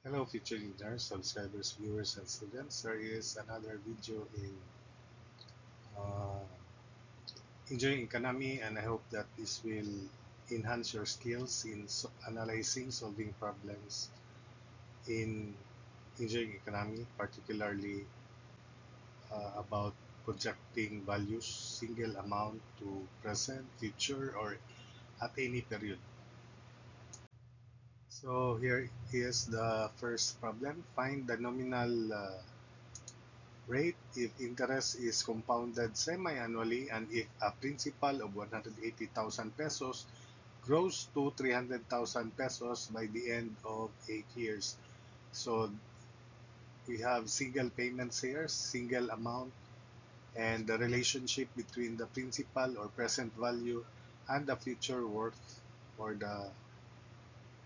Hello, future learners, subscribers, viewers, and students. There is another video in uh, enjoying economy, and I hope that this will enhance your skills in analyzing, solving problems in enjoying economy, particularly about projecting values, single amount to present, future, or at any period. So here is the first problem. Find the nominal rate if interest is compounded semi-annually and if a principal of 180,000 pesos grows to 300,000 pesos by the end of 8 years. So we have single payments here, single amount, and the relationship between the principal or present value and the future worth or the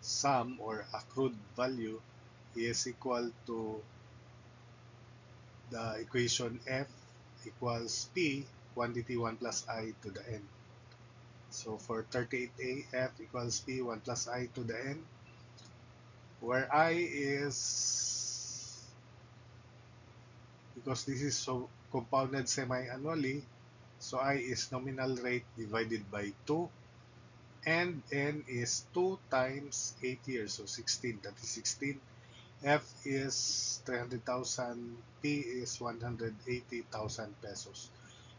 sum or accrued value is equal to the equation F equals P quantity 1 plus I to the n. So for 38A, F equals P 1 plus I to the n, where I is, because this is so compounded semi-annually, so I is nominal rate divided by 2, and n is 2 times 8 years, so 16, that is 16. F is 300,000, P is 180,000 pesos.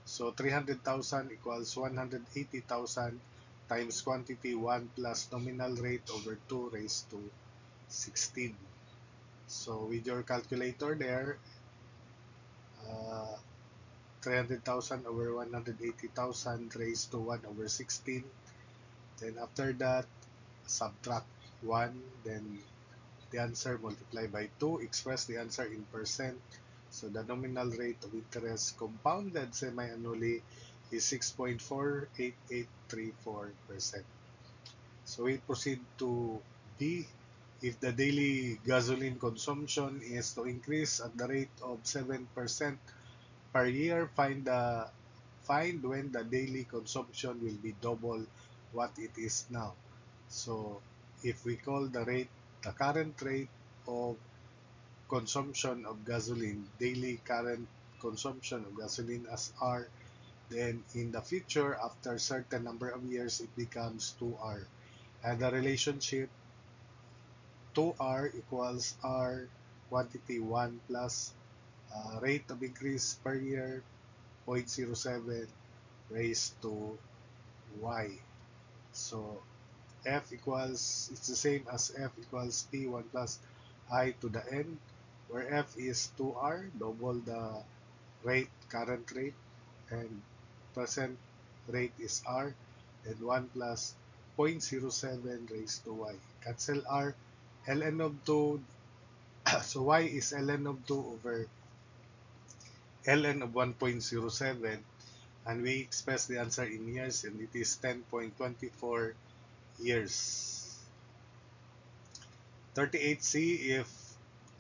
So 300,000 equals 180,000 times quantity 1 plus nominal rate over 2 raised to 16. So with your calculator there, uh, 300,000 over 180,000 raised to 1 over 16. Then after that, subtract 1. Then the answer multiply by 2. Express the answer in percent. So the nominal rate of interest compounded semi-annually is 6.48834%. So we proceed to B. If the daily gasoline consumption is to increase at the rate of 7% per year, find when the daily consumption will be double what it is now. So if we call the current rate of consumption of gasoline, daily current consumption of gasoline as R, then in the future, after certain number of years, it becomes 2R. And the relationship 2R equals R quantity 1 plus rate of increase per year 0.07 raised to Y. So F equals, it's the same as F equals P1 plus I to the N, where F is 2R, double the rate, current rate, and present rate is R, and 1 plus zero point 0.07 raised to Y. Cancel R, ln of 2, so Y is ln of 2 over ln of 1.07, and we express the answer in years, and it is 10.24 years. 38C, if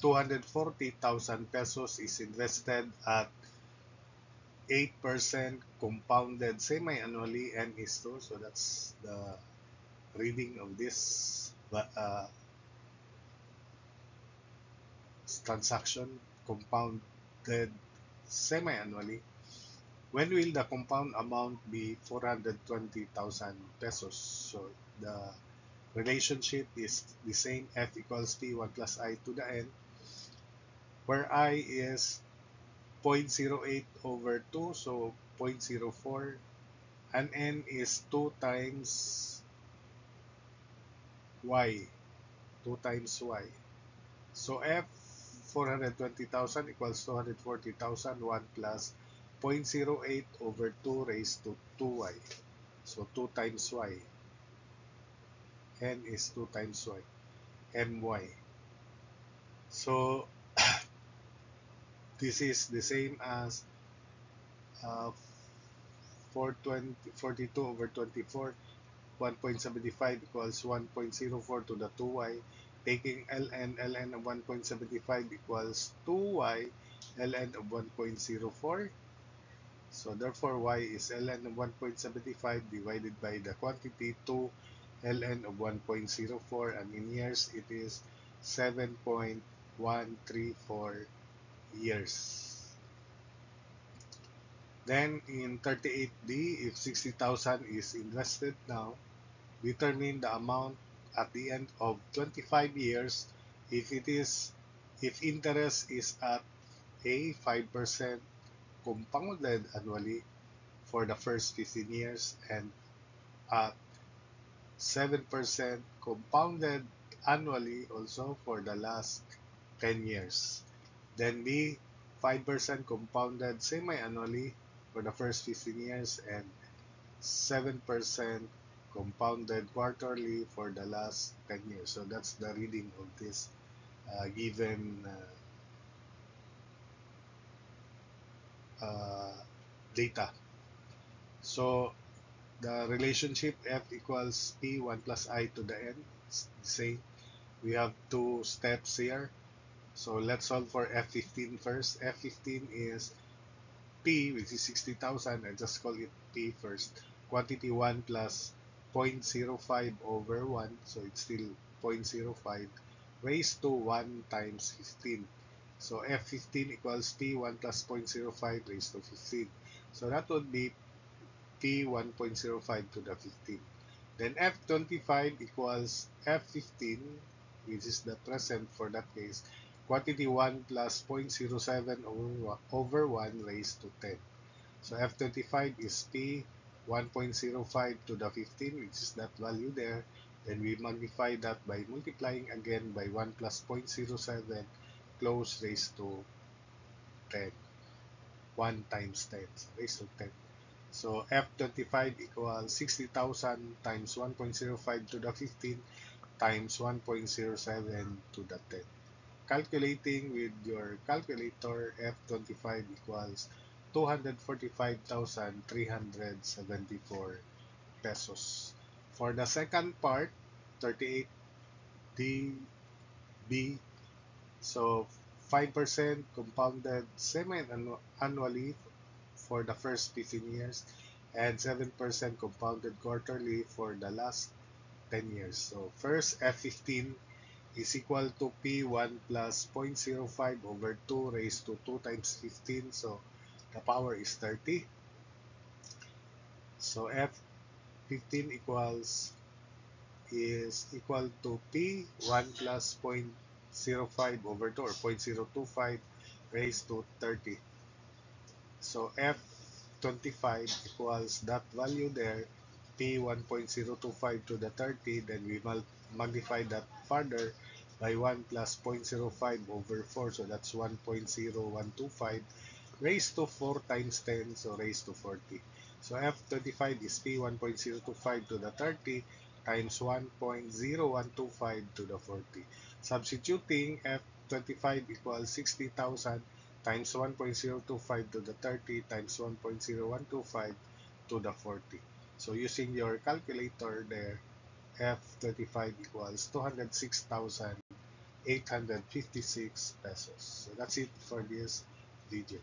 240,000 pesos is invested at 8% compounded semi-annually and is 2, so that's the reading of this transaction compounded semi-annually. When will the compound amount be 420,000 pesos? So the relationship is the same, F equals P1 plus I to the N, where I is 0.08 over 2, so 0.04, and N is 2 times Y, 2 times Y. So F 420,000 equals 240,000, 1 plus zero point zero 0.08 over 2 raised to 2Y. So 2 times Y. N is 2 times Y. My. So this is the same as 42 over 24. 1.75 equals 1.04 to the 2y. Taking ln of 1.75 equals 2y ln of 1.04. So therefore y is ln of 1.75 divided by the quantity 2 ln of 1.04, and in years it is 7.134 years. Then in 38D, if 60,000 is invested now, determine the amount at the end of 25 years if it is if interest is at a 5% compounded annually for the first 15 years and at 7% compounded annually also for the last 10 years. Then B, 5% compounded semi-annually for the first 15 years and 7% compounded quarterly for the last 10 years. So that's the reading of this given data. So the relationship F equals P 1 plus I to the N. It's the same. We have two steps here. So let's solve for F15 first. F15 is P, which is 60,000. I just call it P first. Quantity 1 plus 0.05 over 1. So it's still 0.05 raised to 1 times 15. So F15 equals P1 plus 0.05 raised to 15. So that would be P 1.05 to the 15. Then F25 equals F15, which is the present for that case, quantity 1 plus 0.07 over 1 raised to 10. So F25 is P 1.05 to the 15, which is that value there. Then we magnify that by multiplying again by 1 plus 0.07 close raised to 10. 1 times 10, so raised to 10. So F25 equals 60,000 times 1.05 to the 15 times 1.07 to the 10. Calculating with your calculator, F25 equals 245,374 pesos. For the second part, 38DB, so 5% compounded semi-annually for the first 15 years and 7% compounded quarterly for the last 10 years. So first F15 is equal to P1 plus 0.05 over 2 raised to 2 times 15. So the power is 30. So F15 is equal to P1 plus 0.05 over 2 or 0.025 raised to 30. So F25 equals that value there, P 1.025 to the 30, then we magnify that further by 1 plus 0.05 over 4, so that's 1.0125 raised to 4 times 10, so raised to 40. So F25 is P 1.025 to the 30 times 1.0125 to the 40. Substituting F25 equals 60,000 times 1.025 to the 30 times 1.0125 to the 40. So using your calculator there, F25 equals 206,856 pesos. So that's it for this video.